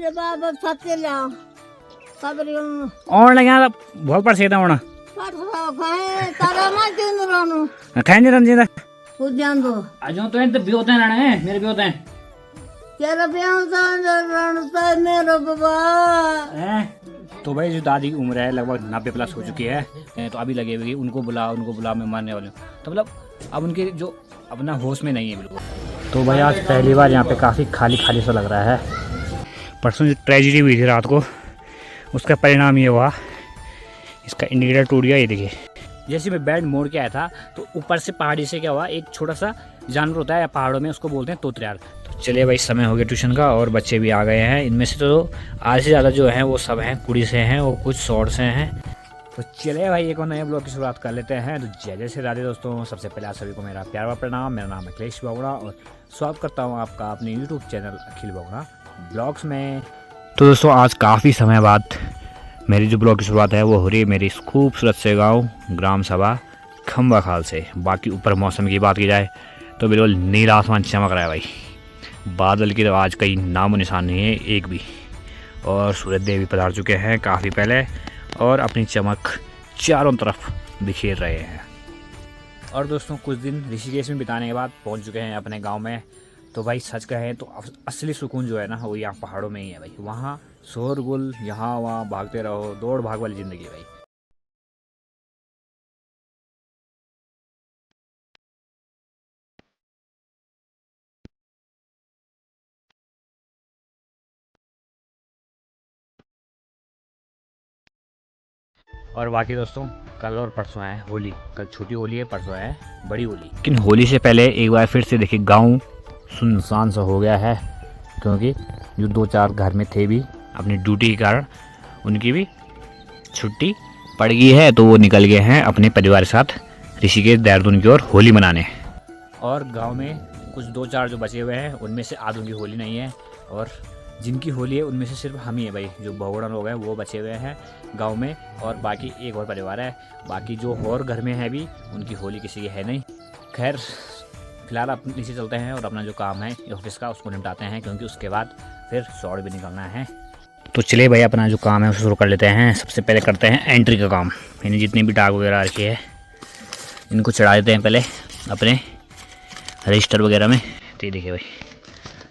अरे बाबा सत्य लाओ सबरी और लगा बहुत पर सेदा होना परसो खाए तारा मत दिन रोनु खाए नहीं रंजीदा पूजन दो आज तो इन भी होते हैं ना मेरे भी होते हैं तेरा ब्याह रण तो मेरा बाबा। तो भाई जो दादी की उम्र है लगभग 90 प्लस हो चुकी है तो अभी लगे हुए उनको बुला मैं मारने वाले हूँ तो मतलब अब उनके जो अपना होश में नहीं है बिल्कुल। तो भाई आज पहली बार यहाँ पे काफ़ी खाली खाली सा लग रहा है। परसों जो ट्रेजिडी हुई थी रात को उसका परिणाम ये हुआ, इसका इंडिकेटर टूट गया। ये देखिए जैसे मैं बेड मोड़ के आया था तो ऊपर से पहाड़ी से क्या हुआ, एक छोटा सा जानवर होता है पहाड़ों में, उसको बोलते हैं तोतरियाल। तो चलिए भाई समय हो गया ट्यूशन का और बच्चे भी आ गए हैं। इनमें से तो आधे से ज़्यादा जो हैं वो सब हैं कुड़ी से हैं और कुछ शॉर्ट से हैं। तो चलिए भाई एक और नए ब्लॉग की शुरुआत कर लेते हैं। तो जय जय श्री राधे दोस्तों, सबसे पहले आप सभी को मेरा प्यार व प्रणाम। मेरा नाम है अखिलेश बगुड़ा और स्वागत करता हूँ आपका अपने यूट्यूब चैनल अखिल बगुड़ा ब्लॉग्स में। तो दोस्तों आज काफ़ी समय बाद मेरी जो ब्लॉग की शुरुआत है वो हो रही है मेरी इस खूबसूरत से गांव ग्राम सभा खम्बा खाल से। बाकी ऊपर मौसम की बात की जाए तो बिल्कुल नीला आसमान चमक रहा है भाई, बादल की तो आज कहीं नामो निशान नहीं है एक भी। और सूरज देव भी पधार चुके हैं काफ़ी पहले और अपनी चमक चारों तरफ बिखेर रहे हैं। और दोस्तों कुछ दिन ऋषिकेश में बिताने के बाद पहुंच चुके हैं अपने गांव में। तो भाई सच कहें तो असली सुकून जो है ना वो यहाँ पहाड़ों में ही है भाई। वहाँ शोरगुल, यहाँ वहाँ भागते रहो, दौड़ भाग वाली ज़िंदगी भाई। और बाकी दोस्तों कल और परसों है होली। कल छोटी होली है, परसों है बड़ी होली। लेकिन होली से पहले एक बार फिर से देखिए गांव सुनसान सा हो गया है, क्योंकि जो 2-4 घर में थे भी अपनी ड्यूटी के कारण उनकी भी छुट्टी पड़ गई है, तो वो निकल गए हैं अपने परिवार के साथ ऋषिकेश देहरादून की ओर होली मनाने। और गांव में कुछ 2-4 जो बचे हुए हैं उनमें से आधों की होली नहीं है, और जिनकी होली है उनमें से सिर्फ हम ही है भाई, जो बहुगुणा लोग हैं वो बचे हुए हैं गांव में। और बाकी एक और परिवार है, बाकी जो और घर में है भी उनकी होली किसी की है नहीं। खैर फिलहाल अपन नीचे चलते हैं और अपना जो काम है ऑफिस का उसको निपटाते हैं, क्योंकि उसके बाद फिर शॉर्ट भी निकलना है। तो चलिए भाई अपना जो काम है उसे शुरू कर लेते हैं। सबसे पहले करते हैं एंट्री का काम। यानी जितनी भी डाक वगैरह रखी है इनको चढ़ा देते हैं पहले अपने रजिस्टर वगैरह में। तो ये देखिए भाई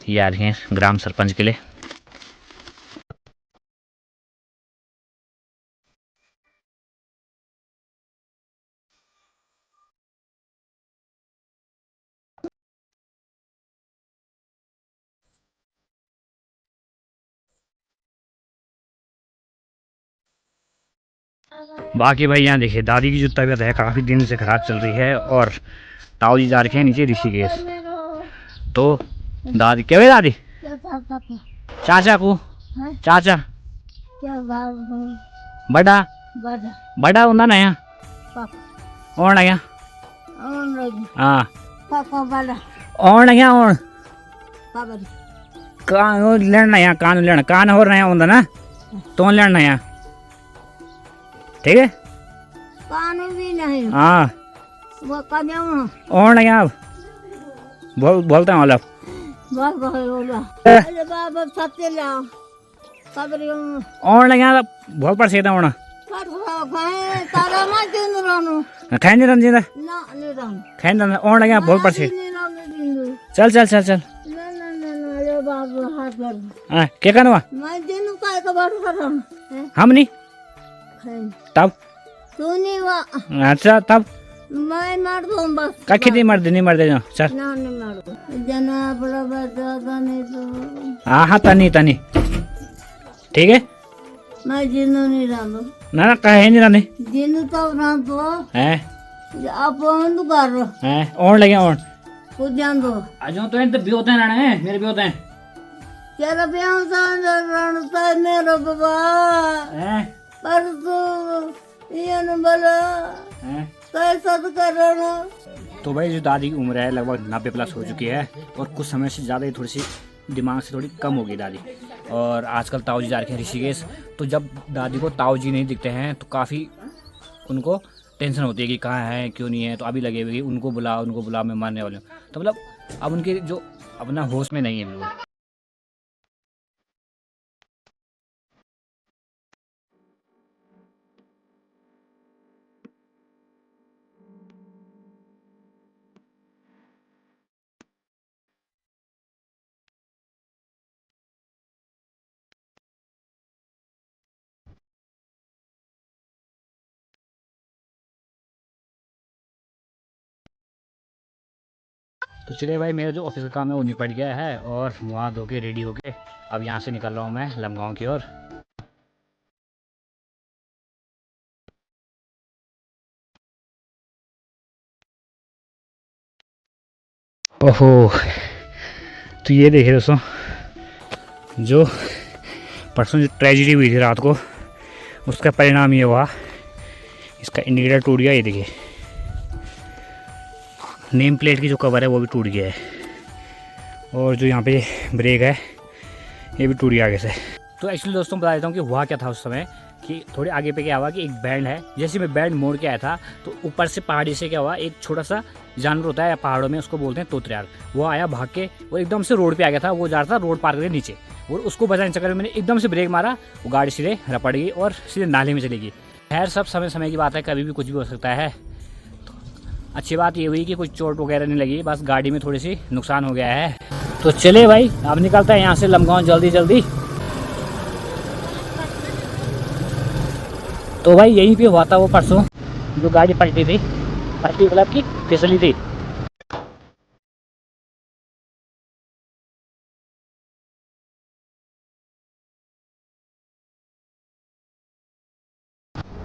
ये आ रही हैं ग्राम सरपंच के लिए। बाकी भाई यहाँ देखिए दादी की जो तबीयत है काफ़ी दिन से ख़राब चल रही है और ताऊ जी जा रखे हैं नीचे ऋषिकेश। तो दादी क्या हुई दादी? चाचा को चाचा बड़ा बड़ा होना ना यहाँ और ना यहाँ हाँ और ना यहाँ और कान लेना यहाँ कान लेना कान और नया होता ना तो लेना यहाँ ठीक है कानून भी नहीं हाँ वो कदम और ना यहाँ बोलते हैं मतलब बस बोला अरे बाबा सत्य लाओ सबरी और ना यहाँ बहुत पर सेदा होना परसो खाए तारा मत दिन रोनु खाए नहीं रंजीदा ना नहीं रोनु खाए ना और ना यहाँ बहुत पर से चल चल चल चल ना अरे बाबा हाथ कर हाँ क्या करना हुआ मैं दिन का एक बार कर रहा हूँ हम नहीं तब तू नहीं हुआ अच्छा तब मैं मार दूँ बस का खेती मर दे नहीं मर दे चल ना नहीं मार दूँ जना बड़ा बड़ा नहीं तो हाँ हाँ तनी तनी ठीक है मैं जिन्नू नहीं रहूँ ना कहे नहीं रहने जिन्नू तो रहूँ तो हैं आप बंद कर रहे हैं और लगे और कुछ जान दो आज तो इन भी होते हैं मेरे भी होते हैं तेरा ब्याह तो मेरा बाबा हैं पर तू ये न बोला कैसा तो कर रहा। तो भाई जो दादी की उम्र है लगभग 90 प्लस हो चुकी है और कुछ समय से ज़्यादा ही थोड़ी सी दिमाग से थोड़ी कम हो गई दादी। और आजकल ताऊ जी जा रखे हैं ऋषिकेश, तो जब दादी को ताऊ जी नहीं दिखते हैं तो काफ़ी उनको टेंशन होती है कि कहाँ है क्यों नहीं है। तो अभी लगे हुए उनको बुला मैं मारने वाले हूँ। तो मतलब अब उनके जो अपना होश में नहीं है बिल्कुल। तो चलिए भाई, मेरा जो ऑफिस का काम है वो निपट गया है और वहाँ धो के रेडी होके अब यहाँ से निकल रहा हूँ मैं लमगांव की ओर। ओहो, तो ये देखिए दोस्तों, जो परसों जो ट्रेजेडी हुई थी रात को, उसका परिणाम ये हुआ, इसका इंडिकेटर टूट गया। ये देखिए, नेम प्लेट की जो कवर है वो भी टूट गया है, और जो यहाँ पे ब्रेक है ये भी टूट गया आगे से। तो एक्चुअली दोस्तों बता देता हूँ कि हुआ क्या था उस समय, कि थोड़ी आगे पे क्या हुआ कि एक बैंड है, जैसे मैं बैंड मोड़ के आया था तो ऊपर से पहाड़ी से क्या हुआ, एक छोटा सा जानवर होता है पहाड़ों में, उसको बोलते हैं तोतरियाल, वो आया भाग के, वो एकदम से रोड पे आ गया था, वो जा रहा था रोड पार करके नीचे, और उसको बचाने चक्कर में मैंने एकदम से ब्रेक मारा, वो गाड़ी सीधे रपड़ गई और सीधे नाले में चली गई। खैर सब समय समय की बात है, कभी भी कुछ भी हो सकता है। तो अच्छी बात ये हुई कि कुछ चोट वगैरह नहीं लगी, बस गाड़ी में थोड़ी सी नुकसान हो गया है। तो चले भाई, अब निकलता है यहाँ से लमगांव जल्दी जल्दी। तो भाई यहीं पे हुआ था वो परसों जो गाड़ी पलटी थी, पलटी मतलब की फिसली थी।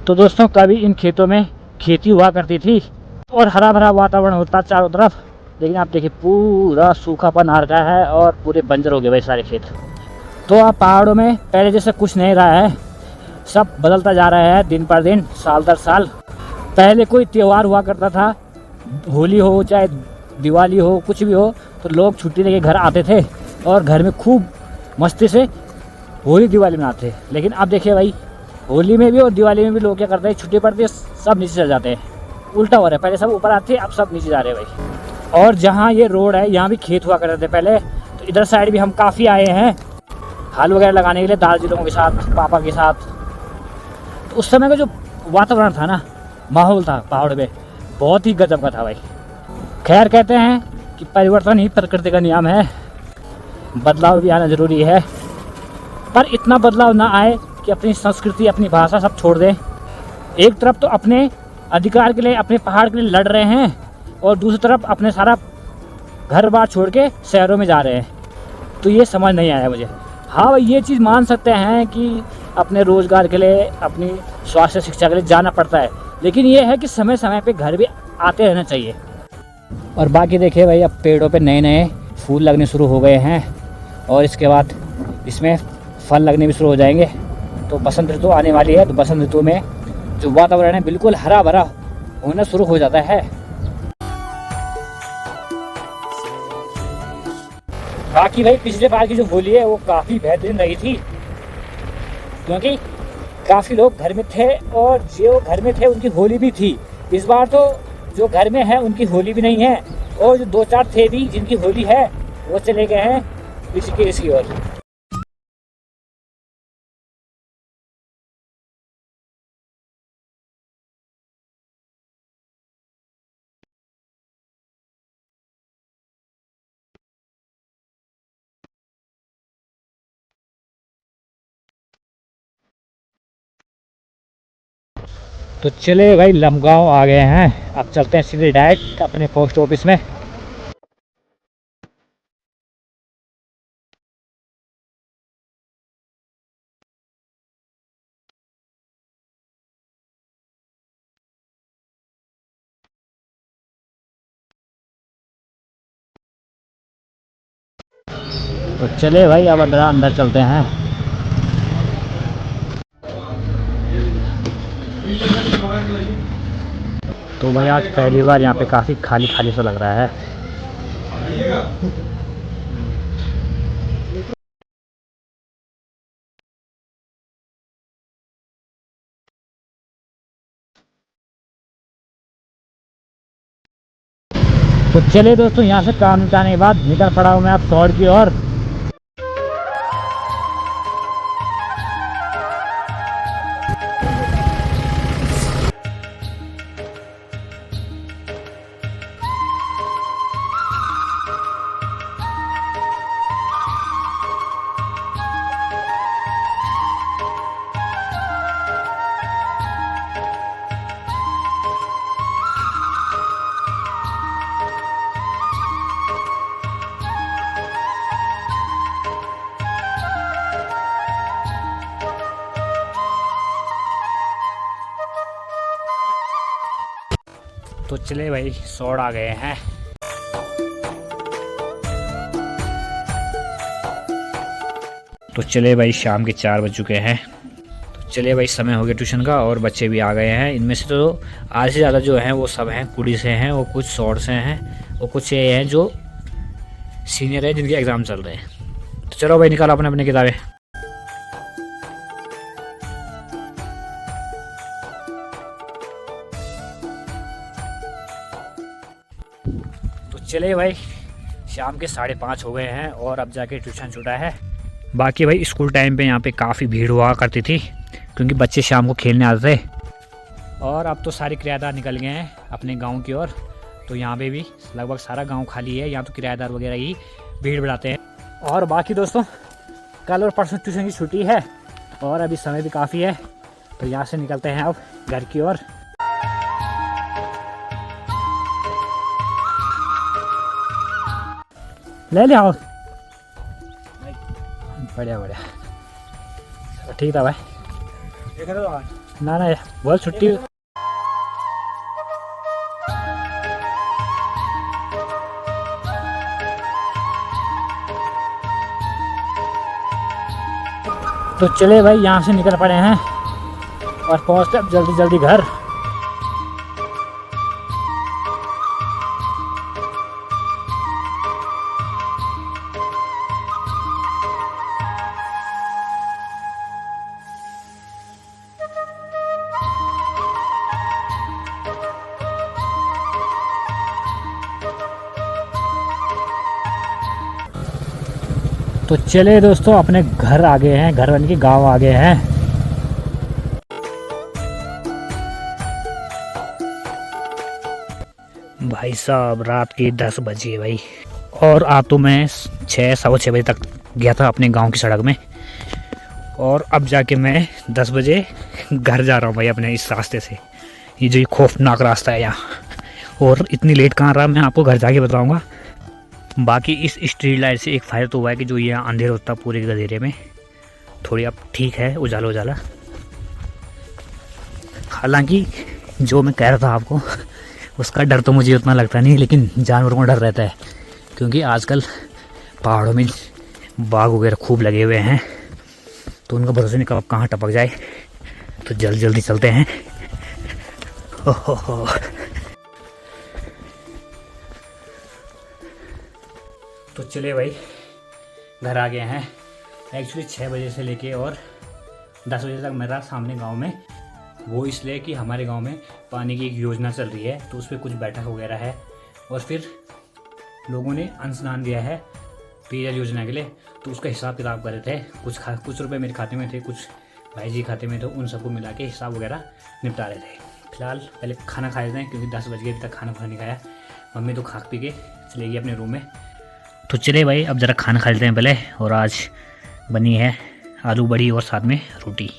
तो दोस्तों कभी इन खेतों में खेती हुआ करती थी और हरा भरा वातावरण होता चारों तरफ, लेकिन आप देखिए पूरा सूखापन आ रखा है और पूरे बंजर हो गए भाई सारे खेत। तो आप पहाड़ों में पहले जैसे कुछ नहीं रहा है, सब बदलता जा रहा है दिन पर दिन, साल दर साल। पहले कोई त्यौहार हुआ करता था, होली हो चाहे दिवाली हो, कुछ भी हो, तो लोग छुट्टी लेके घर आते थे और घर में खूब मस्ती से होली दिवाली मनाते थे। लेकिन अब देखिए भाई, होली में भी और दिवाली में भी लोग क्या करते हैं, छुट्टी पड़ती है सब नीचे चल जाते हैं। उल्टा हो रहा है, पहले सब ऊपर आते अब सब नीचे जा रहे हैं भाई। और जहाँ ये रोड है यहाँ भी खेत हुआ करते थे पहले, तो इधर साइड भी हम काफ़ी आए हैं हल वगैरह लगाने के लिए दादाजी लोगों के साथ, पापा के साथ। तो उस समय का जो वातावरण था ना, माहौल था पहाड़ में, बहुत ही गजब का था भाई। खैर कहते हैं कि परिवर्तन ही प्रकृति का नियम है, बदलाव भी आना ज़रूरी है, पर इतना बदलाव ना आए कि अपनी संस्कृति अपनी भाषा सब छोड़ दें। एक तरफ तो अपने अधिकार के लिए अपने पहाड़ के लिए लड़ रहे हैं और दूसरी तरफ अपने सारा घर बार छोड़ के शहरों में जा रहे हैं, तो ये समझ नहीं आया मुझे। हाँ भाई, ये चीज़ मान सकते हैं कि अपने रोज़गार के लिए, अपनी स्वास्थ्य शिक्षा के लिए जाना पड़ता है, लेकिन ये है कि समय समय पे घर भी आते रहना चाहिए। और बाकी देखिए भाई, अब पेड़ों पे नए नए फूल लगने शुरू हो गए हैं और इसके बाद इसमें फल लगने भी शुरू हो जाएंगे। तो बसंत ऋतु आने वाली है, तो बसंत ऋतु में जो वातावरण है बिल्कुल हरा भरा होना शुरू हो जाता है। बाकी भाई पिछले बार की जो होली है वो काफ़ी बेहतरीन रही थी, क्योंकि काफ़ी लोग घर में थे और जो घर में थे उनकी होली भी थी। इस बार तो जो घर में है उनकी होली भी नहीं है, और जो 2-4 थे भी जिनकी होली है वो चले गए हैं ऋषिकेश की ओर। तो चले भाई, लमगांव आ गए हैं, अब चलते हैं सीधे डायरेक्ट अपने पोस्ट ऑफिस में। तो चले भाई, अब अंदर चलते हैं। तो भाई आज पहली बार यहाँ पे काफ़ी खाली खाली सा लग रहा है। तो चले दोस्तों, यहाँ से काम निपटाने के बाद निकल पड़ा हूँ मैं अब शहर की ओर। तो चले भाई, सौड़ आ गए हैं। तो चले भाई, शाम के 4 बज चुके हैं। तो चले भाई, समय हो गया ट्यूशन का और बच्चे भी आ गए हैं। इनमें से तो आधे से ज़्यादा जो हैं वो सब हैं कुड़ी से हैं, और कुछ सौड़ से हैं, और कुछ ये हैं जो सीनियर है जिनके एग्ज़ाम चल रहे हैं। तो चलो भाई, निकालो अपने अपने किताबें। तो चले भाई, शाम के 5:30 हो गए हैं और अब जाके ट्यूशन छूटा है। बाकी भाई स्कूल टाइम पे यहाँ पे काफ़ी भीड़ हुआ करती थी, क्योंकि बच्चे शाम को खेलने आते थे। और अब तो सारे किराएदार निकल गए हैं अपने गांव की ओर, तो यहाँ पे भी लगभग सारा गांव खाली है। यहाँ तो किराएदार वगैरह ही भीड़ बढ़ाते हैं। और बाकी दोस्तों, कल और परसों ट्यूशन की छुट्टी है और अभी समय भी काफ़ी है, तो यहाँ से निकलते हैं अब घर की ओर। ले ले आओ। बढ़िया बढ़िया, ठीक था भाई। ना ना, बहुत छुट्टी। तो चले भाई, यहाँ से निकल पड़े हैं और पहुँचते अब जल्दी जल्दी घर। तो चले दोस्तों, अपने घर आ गए हैं, घर बन के गाँव आ गए हैं। भाई साहब, रात के 10 बजे भाई, और आ तो मैं 6-6:15 बजे तक गया था अपने गांव की सड़क में, और अब जाके मैं 10 बजे घर जा रहा हूँ भाई अपने इस रास्ते से। ये जो खौफनाक रास्ता है यहाँ, और इतनी लेट कहाँ रहा मैं आपको घर जाके बताऊँगा। बाकी इस स्ट्रीट लाइट से एक फ़ायदा तो हुआ है कि जो यहाँ अंधेरा होता है पूरे गधेरे में, थोड़ी अब ठीक है, उजाला उजाला। हालांकि जो मैं कह रहा था आपको, उसका डर तो मुझे उतना लगता नहीं, लेकिन जानवरों का डर रहता है, क्योंकि आजकल पहाड़ों में बाघ वगैरह खूब लगे हुए हैं, तो उनका भरोसा नहीं कब कहाँ टपक जाए। तो जल्दी जल्दी चलते हैं। हो। तो चले भाई, घर आ गए हैं। एक्चुअली 6 बजे से लेके और 10 बजे तक मेरा सामने गांव में, वो इसलिए कि हमारे गांव में पानी की एक योजना चल रही है, तो उस पर कुछ बैठक वगैरह है, और फिर लोगों ने अंशदान दिया है पेयजल योजना के लिए, तो उसका हिसाब किताब कर रहे थे। कुछ रुपए मेरे खाते में थे, कुछ भाई जी खाते में थे, उन सबको मिला के हिसाब वगैरह निपटा रहे थे। फिलहाल पहले खाना खा लेते हैं, क्योंकि 10 बज गए अभी तक खाना नहीं खाया। मम्मी तो खा पी के चले गई अपने रूम में। तो चले भाई, अब ज़रा खाना खा लेते हैं पहले। और आज बनी है आलू बड़ी और साथ में रोटी।